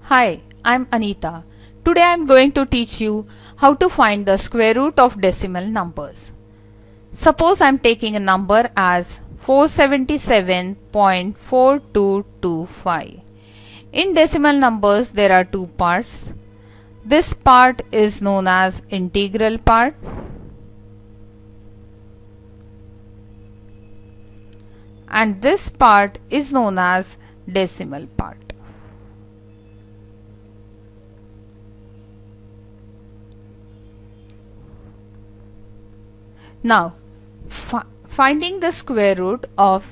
Hi, I'm Anita. Today I'm going to teach you how to find the square root of decimal numbers. Suppose I'm taking a number as 477.4225. In decimal numbers there are two parts. This part is known as integral part and this part is known as decimal part. Now, finding the square root of,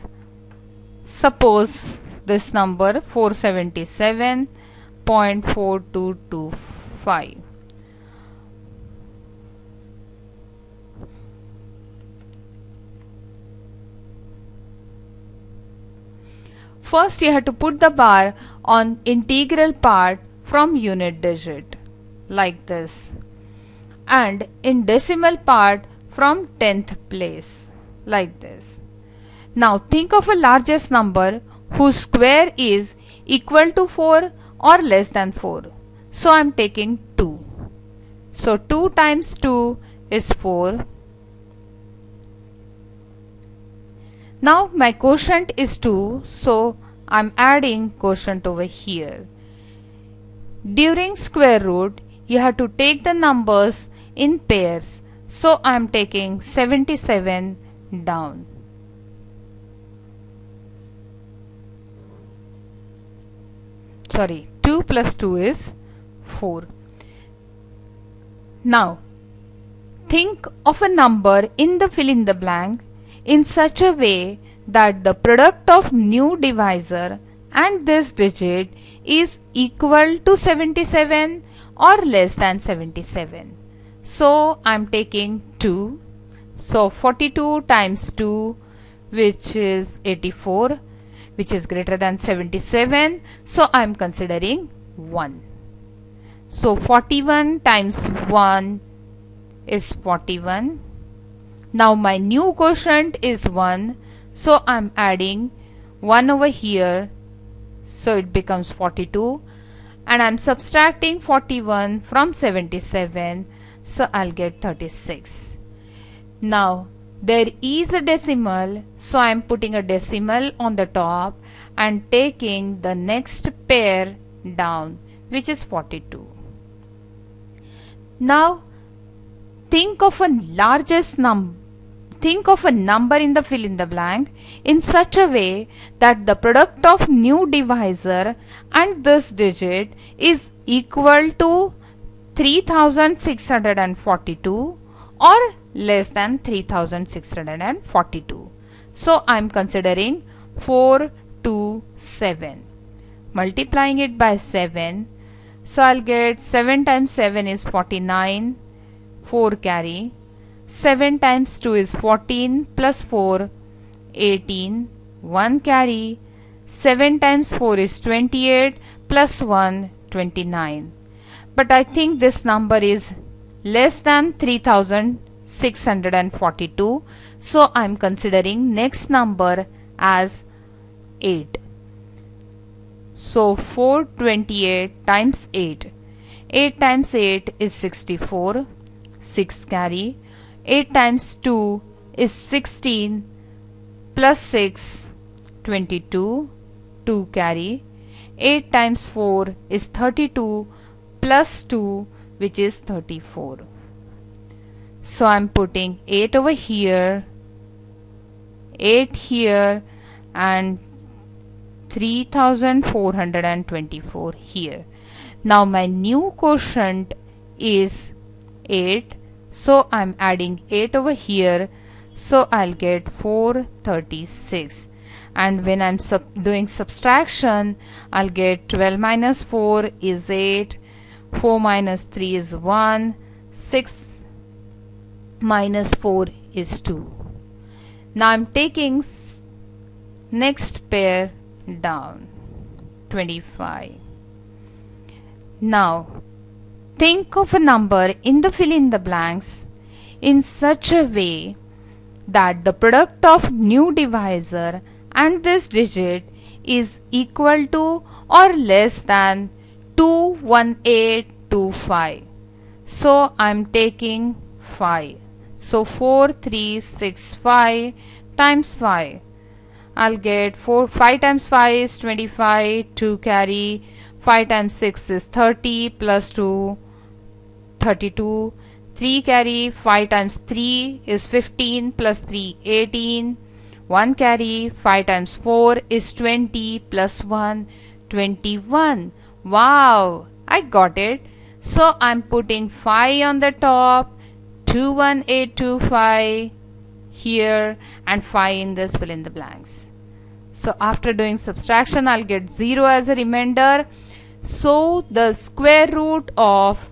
suppose, this number 477.4225. First, you have to put the bar on integral part from unit digit, like this, and in decimal part from 10th place, like this. Now think of a largest number whose square is equal to 4 or less than 4. So I am taking 2. So 2 times 2 is 4. Now my quotient is 2, so I am adding quotient over here. During square root, you have to take the numbers in pairs. So I am taking 77 down. Sorry, 2 plus 2 is 4. Now, think of a number in the fill in the blank in such a way that the product of new divisor and this digit is equal to 77 or less than 77. So I am taking 2. So 42 times 2, which is 84, which is greater than 77. So I am considering 1. So 41 times 1 is 41. Now my new quotient is 1. So I am adding 1 over here. So it becomes 42. And I am subtracting 41 from 77. So I'll get 36. Now there is a decimal, so I am putting a decimal on the top and taking the next pair down, which is 42. Now think of a largest number. Think of a number in the fill in the blank in such a way that the product of new divisor and this digit is equal to 3642 or less than 3642. So I am considering 427. Multiplying it by 7. So I'll get 7 times 7 is 49. 4 carry. 7 times 2 is 14 plus 4 18. 1 carry. 7 times 4 is 28 plus 1 29. But I think this number is less than 3642. So I am considering next number as 8. So 428 times 8. 8 times 8 is 64. 6 carry. 8 times 2 is 16 plus 6 22. 2 carry. 8 times 4 is 32 plus 2, which is 34. So I am putting 8 over here, 8 here, and 3424 here. Now my new quotient is 8. So I am adding 8 over here. So I'll get 436. And when I'm doing subtraction, I'll get 12 minus 4 is 8. 4 minus 3 is 1. 6 minus 4 is 2. Now I'm taking next pair down, 25. Now think of a number in the fill in the blanks in such a way that the product of new divisor and this digit is equal to or less than 21825. So I'm taking 5. So 4365 times 5. I'll get 5 times 5 is 25, 2 carry, 5 times 6 is 30 plus 2, 32, 3 carry, 5 times 3 is 15 plus 3, 18, 1 carry, 5 times 4 is 20 plus 1, 21. Wow, I got it. So I'm putting 5 on the top, 21825 here and 5 in this fill in the blanks. So after doing subtraction, I'll get 0 as a remainder. So the square root of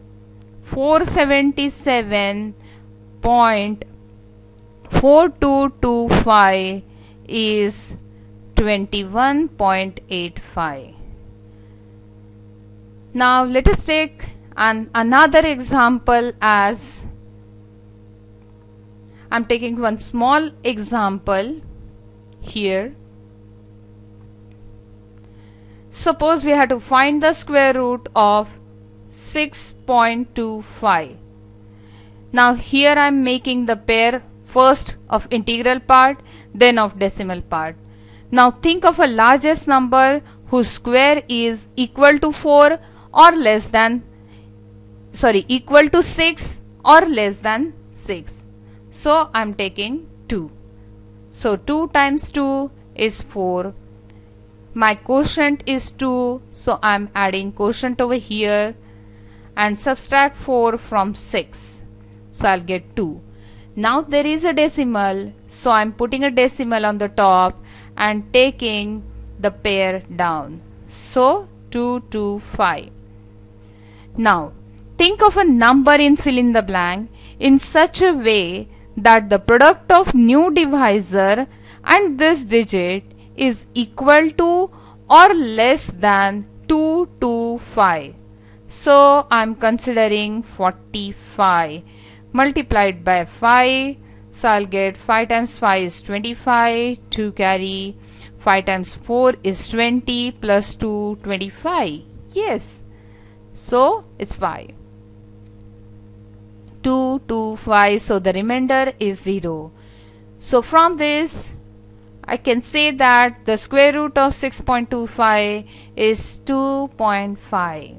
477.4225 is 21.85. Now let us take another example. As I'm taking one small example here. Suppose we have to find the square root of 6.25. Now here I am making the pair first of integral part, then of decimal part. Now think of a largest number whose square is equal to 4 or less than equal to 6 or less than 6. So I am taking 2. So 2 times 2 is 4. My quotient is 2, so I am adding quotient over here and subtract 4 from 6. So I'll get 2. Now there is a decimal, so I am putting a decimal on the top and taking the pair down. So 225. Now think of a number in fill in the blank in such a way that the product of new divisor and this digit is equal to or less than 225. So I'm considering 45 multiplied by 5. So I'll get 5 times 5 is 25, 2 carry, 5 times 4 is 20 plus 2, 25. Yes. So it's 5. 225. So the remainder is 0. So from this I can say that the square root of 6.25 is 2.5.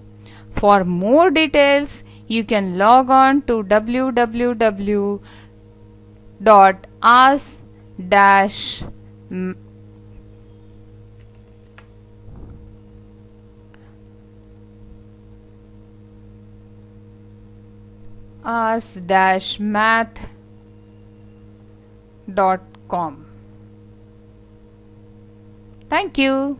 For more details, you can log on to www.ask-math.com. Thank you.